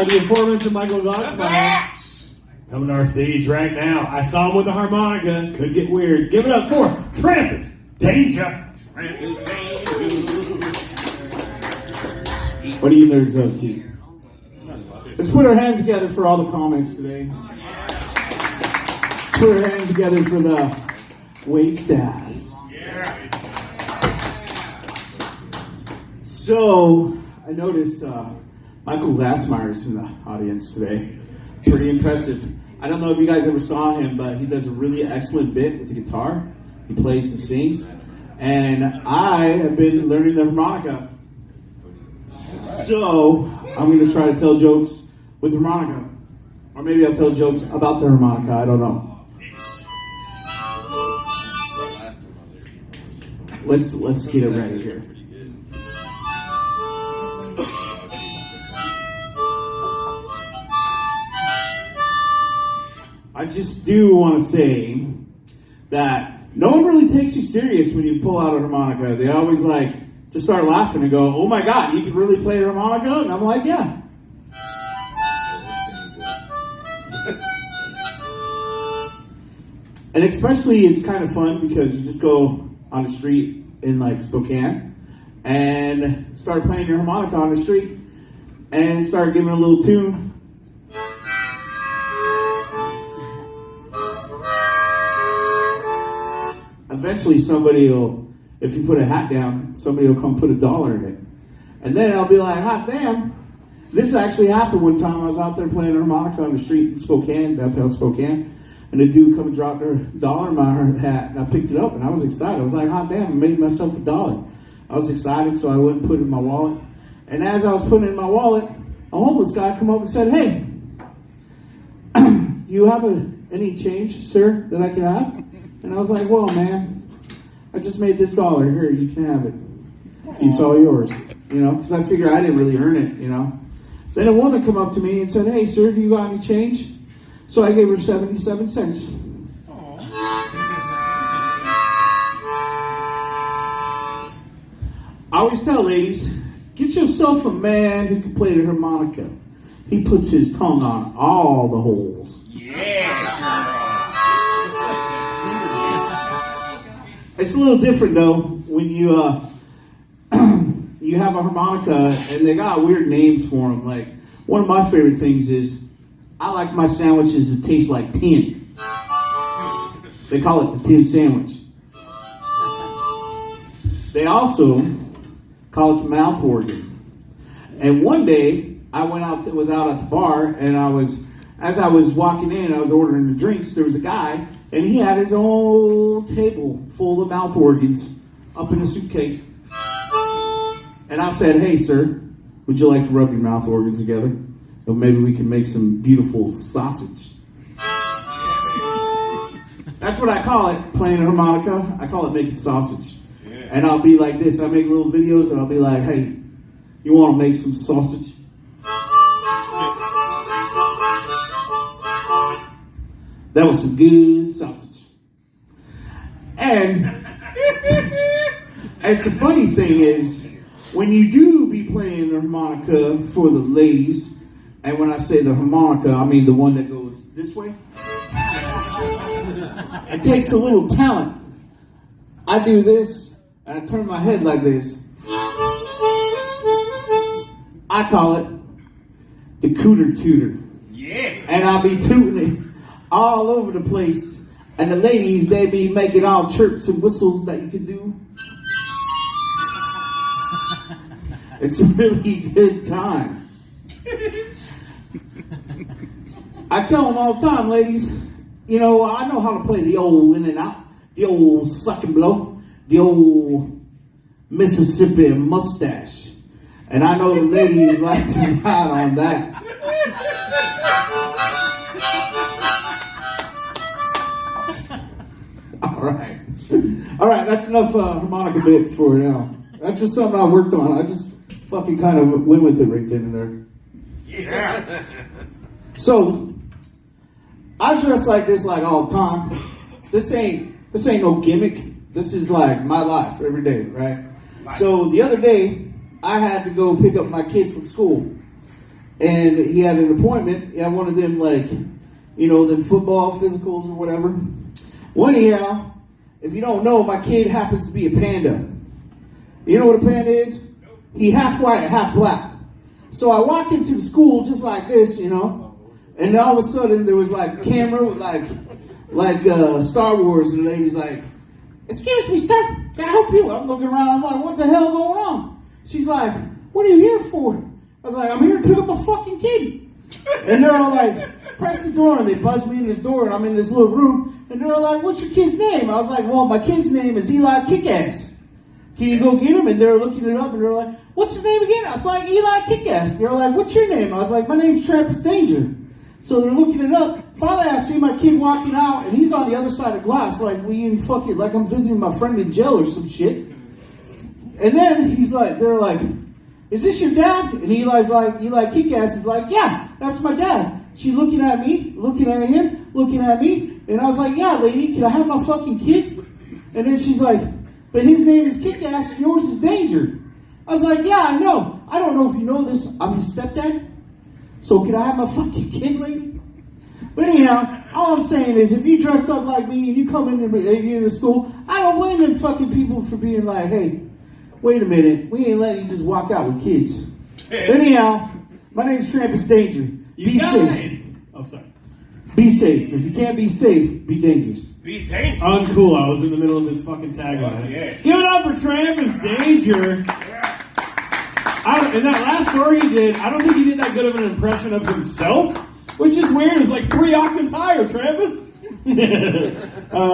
by the aforementioned Michael Glassmeyer. Coming to our stage right now. I saw him with the harmonica. Could get weird. Give it up for Trampas Danger. What are you nerds up to? Let's put our hands together for all the comics today. Let's put our hands together for the wait staff. So, I noticed Michael Glassmeyer's in the audience today. Pretty impressive. I don't know if you guys ever saw him, but he does a really excellent bit with the guitar. He plays and sings. And I have been learning the harmonica. So, I'm going to try to tell jokes with harmonica. Or maybe I'll tell jokes about the harmonica. I don't know. Let's get it ready here. I just do want to say that no one really takes you serious when you pull out a harmonica. They always just start laughing and go, "Oh my God, you can really play a harmonica?" And I'm like, "Yeah." And especially it's kind of fun because you just go on the street in Spokane and start playing your harmonica on the street and start giving a little tune. Eventually somebody will, if you put a hat down, somebody will come put $1 in it. And then I'll be like, hot damn. This actually happened one time. I was out there playing a harmonica on the street in Spokane, downtown Spokane. And a dude come and dropped a $1 in my hat. And I picked it up and I was excited. I was like, hot damn, I made myself $1. I was excited, so I went and put it in my wallet. And as I was putting it in my wallet, a homeless guy come up and said, "Hey, do you have any change, sir, that I can have?" And I was like, "Well, man, I just made this $1. Here, you can have it. It's all yours." Because I figured I didn't really earn it, Then a woman come up to me and said, "Hey, sir, do you got any change?" So I gave her 77 cents. I always tell ladies, get yourself a man who can play the harmonica. He puts his tongue on all the holes. It's a little different though when you you have a harmonica and they got weird names for them. Like one of my favorite things is I like my sandwiches that taste like tin. They call it the tin sandwich. They also call it the mouth organ. And one day I was out at the bar and as I was walking in, I was ordering the drinks. There was a guy. And he had his own table full of mouth organs up in a suitcase. And I said, "Hey, sir, would you like to rub your mouth organs together? Or maybe we can make some beautiful sausage." That's what I call it, playing a harmonica. I call it making sausage. And I'll be like this. I make little videos and I'll be like, "Hey, you want to make some sausage?" That was some good sausage. And it's a funny thing is, when you do be playing the harmonica for the ladies, and when I say the harmonica, I mean the one that goes this way. It takes a little talent. I do this, and I turn my head like this. I call it the cooter tooter. Yeah. And I'll be tooting it all over the place. And the ladies, they be making all chirps and whistles that you can do. It's a really good time. I tell them all the time, ladies, I know how to play the old in and out, the old suck and blow, the old Mississippi mustache. And I know the ladies like to ride on that. All right, that's enough harmonica bit for now. That's just something I worked on. I just fucking kind of went with it right then and there. Yeah. So, I dress like this all the time. This ain't no gimmick. This is like my life every day, right? So the other day, I had to go pick up my kid from school. and he had an appointment. He had one of them, like, you know, them football physicals or whatever. Well, anyhow, if you don't know, my kid happens to be a panda. You know what a panda is? He half white, half black. So I walk into the school just like this, you know, and all of a sudden there was like camera, like Star Wars, and the lady's like, "Excuse me, sir, can I help you?" I'm looking around, I'm like, "What the hell going on?" She's like, "What are you here for?" I was like, "I'm here to pick up my fucking kid." And they're all like, "Press the door," and they buzz me in this door, and I'm in this little room, and they're like, "What's your kid's name?" I was like, "Well, my kid's name is Eli Kickass. Can you go get him?" And they're looking it up, and they're like, "What's his name again?" I was like, "Eli Kickass." They're like, "What's your name?" I was like, "My name's Trampas Danger." So they're looking it up. Finally, I see my kid walking out, and he's on the other side of glass, like like I'm visiting my friend in jail or some shit. And then he's like, they're like, "Is this your dad?" And Eli's like, Eli Kickass is like, "Yeah, that's my dad." She looking at me, looking at him, looking at me, and I was like, "Yeah, lady, can I have my fucking kid?" And then she's like, "But his name is Kickass, and yours is Danger." I was like, "Yeah, I know. I don't know if you know this. I'm his stepdad. So can I have my fucking kid, lady?" But anyhow, all I'm saying is, if you dressed up like me and you come into school, I don't blame them fucking people for being like, "Hey, wait a minute, we ain't letting you just walk out with kids." But anyhow, my name's Trampas Danger. Be safe. Oh, sorry. Be safe. If you can't be safe, be dangerous. Be dangerous. Uncool. I was in the middle of his fucking tagline. Oh, yeah. Give it up for Trampas Danger. In that last story he did, I don't think he did that good of an impression of himself, which is weird. It's like 3 octaves higher, Trampas.